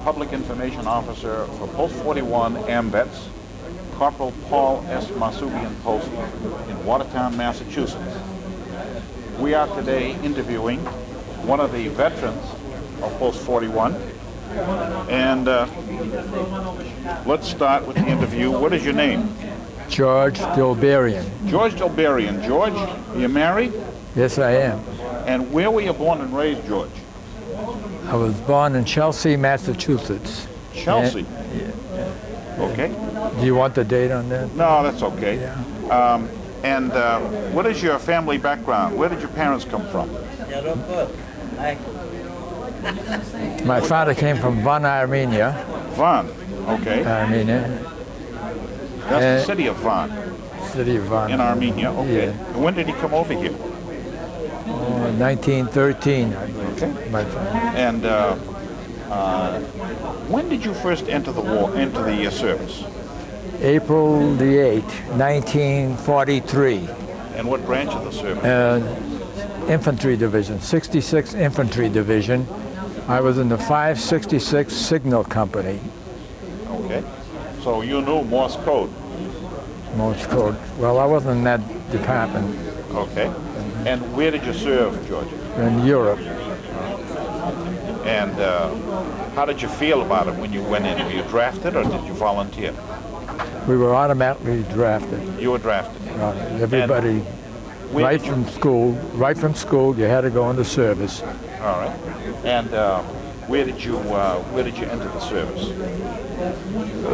Public Information Officer for Post 41 AMVETS, Corporal Paul S. Masubian Post in Watertown, Massachusetts. We are today interviewing one of the veterans of Post 41. And let's start with the interview. What is your name? George Dilbarian. George Dilbarian. George, are you married? Yes, I am. And where were you born and raised, George? I was born in Chelsea, Massachusetts. Chelsea? Okay. Do you want the date on that? No, that's okay. Yeah. And what is your family background? Where did your parents come from? My father came from Van, Armenia. Van, okay. Armenia. That's the city of Van. City of Van. In Armenia, okay. Yeah. And when did he come over here? 1913, I believe. Okay. My father. And when did you first enter the war, enter the service? April the 8th, 1943. And what branch of the service? Infantry Division, 66th Infantry Division. I was in the 566 Signal Company. Okay. So you knew Morse code? Morse code. Well, I wasn't in that department. Okay. And where did you serve, George? In Europe. And how did you feel about it when you went in? Were you drafted or did you volunteer? We were automatically drafted. You were drafted. Everybody, right from school, you had to go into service. All right. And where did you enter the service?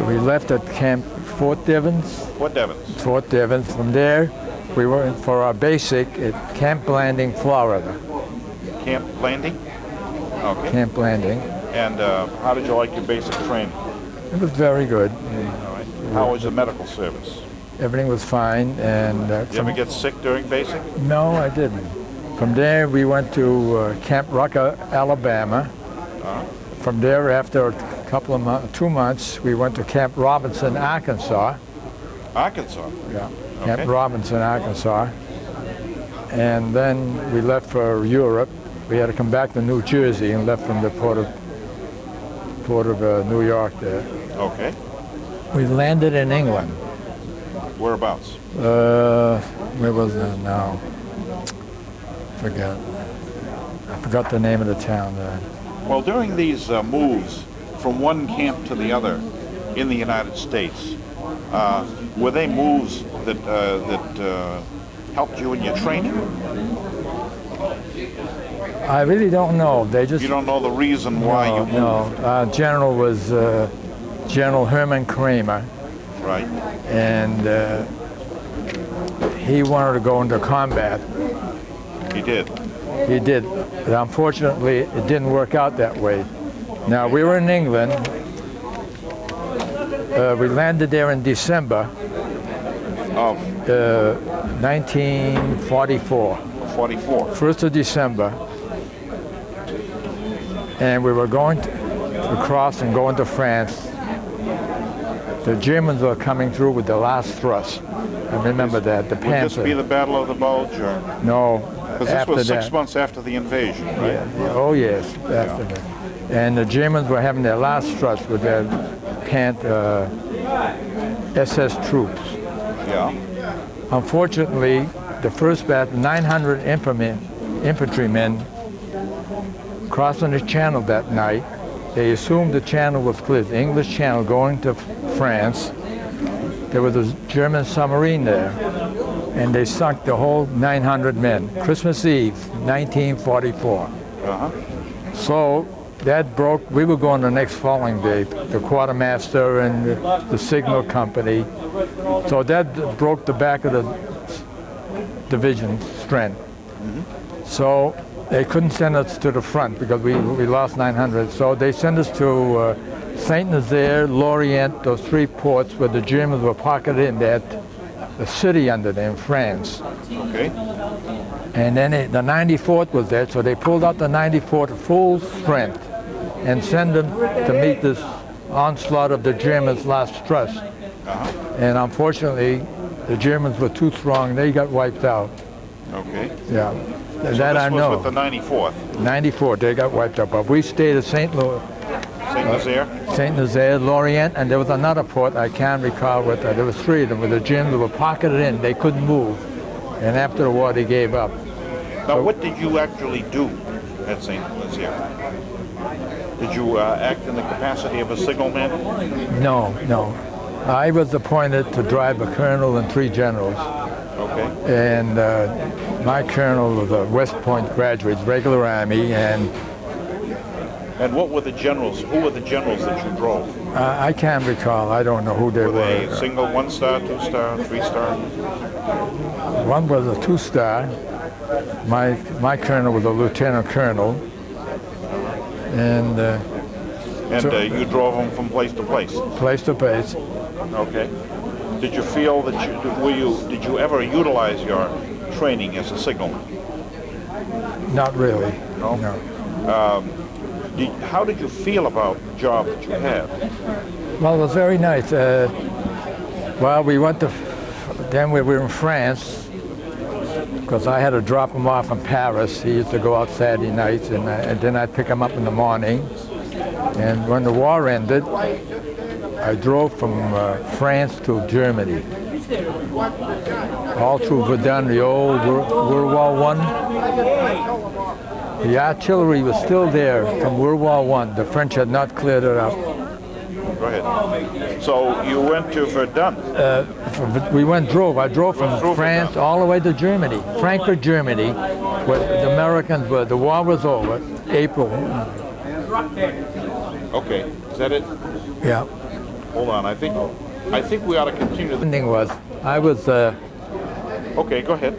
We left at Camp Fort Devens. Fort Devens. Fort Devens. From there, we went for our basic at Camp Landing, Florida. Camp Landing? Okay. Camp Landing. And how did you like your basic training? It was very good. All right. How was the medical service? Everything was fine. And did you ever get sick during basic? No, I didn't. From there, we went to Camp Rucker, Alabama. From there, after a couple of months, 2 months, we went to Camp Robinson, Arkansas. Arkansas? Yeah. Okay. Camp Robinson, Arkansas. And then we left for Europe. We had to come back to New Jersey and left from the port of New York there. Okay. We landed in England. Whereabouts? Where was that now? I forgot the name of the town there. Well, during these moves from one camp to the other in the United States, were they moves that helped you in your training? I really don't know. They just. You don't know the reason why you moved? No, General was General Herman Kramer. Right. And he wanted to go into combat. He did? He did. But unfortunately, it didn't work out that way. Now, we were in England. We landed there in December of 1944. 44. 1st of December. And we were going to cross and go into France. The Germans were coming through with the last thrust. I remember that, the Panther. Would this be the Battle of the Bulge? Or? No, because this was 6 months after the invasion, right? Yeah. Oh, yes, after that. And the Germans were having their last thrust with their SS troops. Yeah. Unfortunately, the first batch, 900 infantrymen crossing the channel that night. They assumed the channel was clear, the English channel going to France. There was a German submarine there, and they sunk the whole 900 men. Christmas Eve, 1944. So that broke. We were going the next following day, the quartermaster and the signal company. So that broke the back of the division strength. So they couldn't send us to the front because we lost 900. So they sent us to Saint Nazaire, Lorient, those 3 ports where the Germans were pocketed in that the city under them in France. Okay. And then the 94th was there, so they pulled out the 94th full strength and sent them to meet this onslaught of the Germans' last thrust. And unfortunately, the Germans were too strong. They got wiped out. Okay. Yeah. So that this I was know. with the 94th. 94th, they got wiped out. But we stayed at St. St. Nazaire? St. Nazaire, Lorient, and there was another port, I can't recall what, there were three of them with the gyms that were pocketed in, they couldn't move. And after the war, they gave up. Now, what did you actually do at St. Nazaire? Did you act in the capacity of a signalman? No, no. I was appointed to drive a colonel and 3 generals. Okay. And my colonel was a West Point graduate, regular Army, and what were the generals? Who were the generals that you drove? I can't recall. I don't know who they were. Were they single 1-star, 2-star, 3-star? One was a 2-star. My colonel was a lieutenant colonel. And you drove them from place to place? Place to place. Okay. Did you feel that did you ever utilize your training as a signalman? Not really. No? No. How did you feel about the job that you had? Well, it was very nice. Well, we went to, then we were in France, because I had to drop him off in Paris. He used to go out Saturday nights, and then I'd pick him up in the morning. And when the war ended, I drove from France to Germany, all through Verdun, the old World War I. The artillery was still there from World War I. The French had not cleared it up. Go ahead. So you went to Verdun? I drove from France Verdun. all the way to Germany, Frankfurt, Germany, where the Americans were. The war was over, April. Okay, is that it? Yeah. Hold on, I think we ought to continue. The ending was, I was, Okay, go ahead.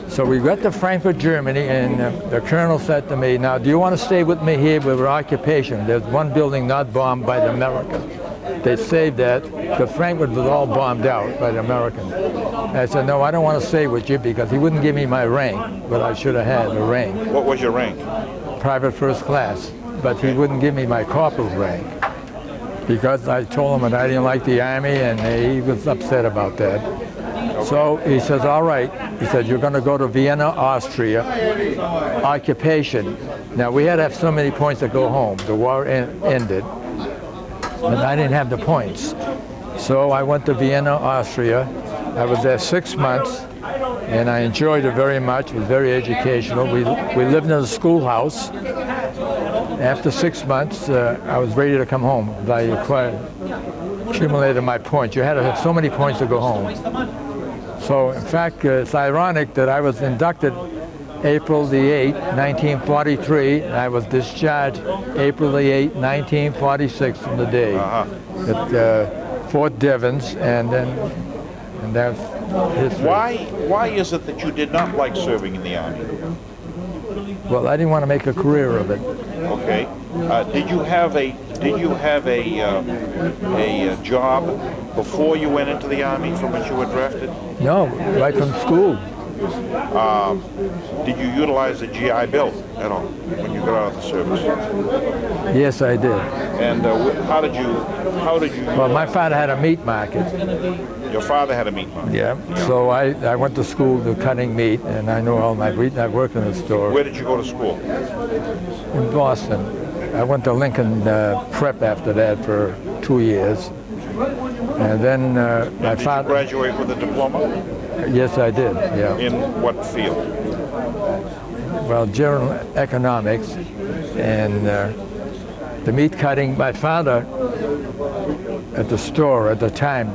so we got to Frankfurt, Germany, and the colonel said to me, now, do you want to stay with me here with our occupation? There's one building not bombed by the Americans. They saved that, because Frankfurt was all bombed out by the Americans. And I said, no, I don't want to stay with you, because he wouldn't give me my rank, but I should have had a rank. What was your rank? Private first class, but he wouldn't give me my corporal's rank, because I told him that I didn't like the Army, and he was upset about that. Okay. So he says, all right. He said, you're going to go to Vienna, Austria, occupation. Now, we had to have so many points to go home. The war ended, and I didn't have the points. So I went to Vienna, Austria. I was there 6 months, and I enjoyed it very much. It was very educational. We lived in a schoolhouse. After 6 months, I was ready to come home. I accumulated my points. You had to have so many points to go home. So, in fact, it's ironic that I was inducted April the 8th, 1943, and I was discharged April the 8th, 1946 from the day at Fort Devens, and that's history. Why is it that you did not like serving in the Army? Well, I didn't want to make a career of it. Okay. Did you have a job before you went into the Army from which you were drafted? No, right from school. Did you utilize the GI Bill at all when you got out of the service? Yes, I did. And how did you? Well, my father had a meat market. Your father had a meat market. Yeah. So I went to school to cutting meat, and I know all my meat. I worked in the store. Where did you go to school? In Boston. I went to Lincoln Prep after that for 2 years, and then my father. Did you graduate with a diploma? Yes, I did. Yeah. In what field? Well, general economics, and the meat cutting. My father, at the store at the time,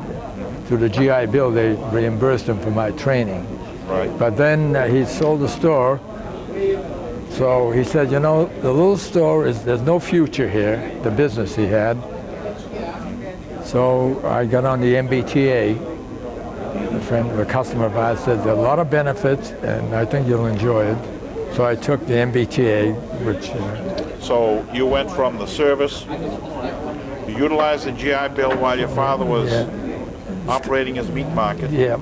through the GI Bill, they reimbursed him for my training. Right. But then he sold the store, so he said, you know, the little store there's no future here, the business he had. So I got on the MBTA. A customer of ours said, there are a lot of benefits, and I think you'll enjoy it. So I took the MBTA, which... So you went from the service, you utilized the GI Bill while your father was operating his meat market. Yeah.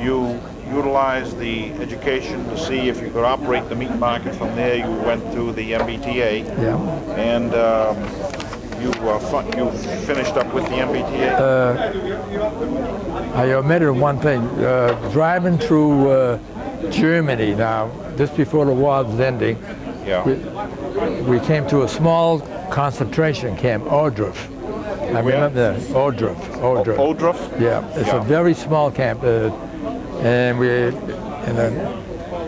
You utilized the education to see if you could operate the meat market. From there, you went to the MBTA. Yeah. And you finished up with the MBTA? I omitted one thing. Driving through Germany now, just before the war was ending, Yeah. We came to a small concentration camp, Ordruff. I remember that, Ordruff. Ordruff? Yeah, it's a very small camp,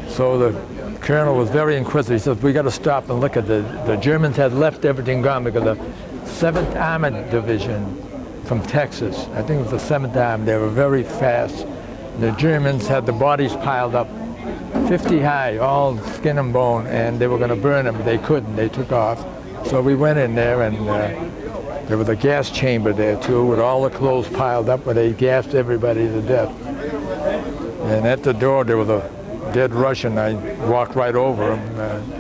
so the colonel was very inquisitive. He said, "We got to stop and look at the Germans had left everything gone because the 7th Armored Division from Texas, I think it was the 7th Armored, they were very fast. The Germans had the bodies piled up 50 high, all skin and bone, and they were going to burn them. They couldn't. They took off. So we went in there, and there was a gas chamber there too, with all the clothes piled up, where they gassed everybody to death. And at the door there was a dead Russian. I walked right over him.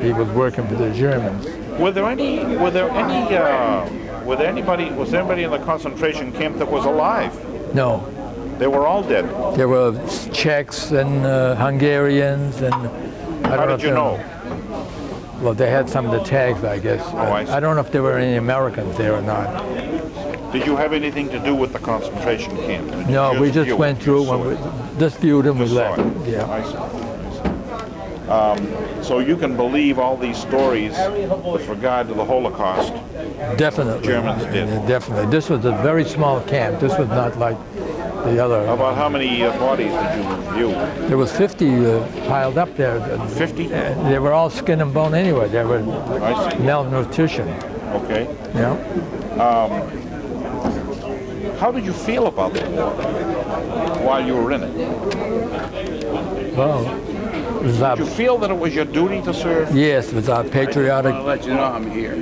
He was working for the Germans. Was there anybody in the concentration camp that was alive? No. They were all dead. There were Czechs and Hungarians and. How did you know? Well, they had some of the tags, I guess. I don't know if there were any Americans there or not. Did you have anything to do with the concentration camp? No, we just went through. Just viewed and we left. Yeah. I see. So you can believe all these stories with regard to the Holocaust. Definitely. Germans did. Definitely. This was a very small camp. This was not like the other. About how many bodies did you view? There was 50 piled up there. 50? They were all skin and bone anyway. They were malnutrition. Okay. Yeah. How did you feel about the war while you were in it? Well, did you feel that it was your duty to serve? Yes, it was our patriotic. I want to let you know I'm here.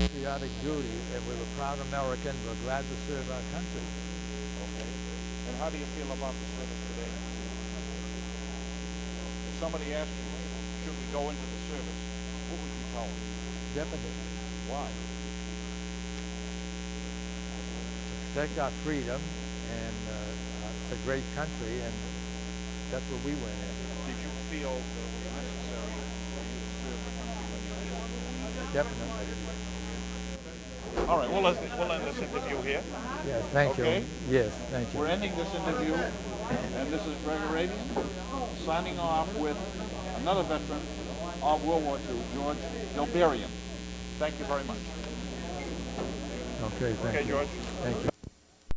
Patriotic duty, and we were proud Americans. We're glad to serve our country. Okay. And how do you feel about the service today? If somebody asked you, should we go into the service, what would you tell them? Definitely. Why? Protect our freedom, and it's a great country, and that's what we went in. Did you feel that it was necessary for you to serve the country when you did? Definitely. All right, we'll end this interview here. Yes, thank you. Yes, thank you. We're ending this interview, and this is Gregory signing off with another veteran of World War II, George Dilbarian. Thank you very much. Okay, thank you. Okay, George. Thank you.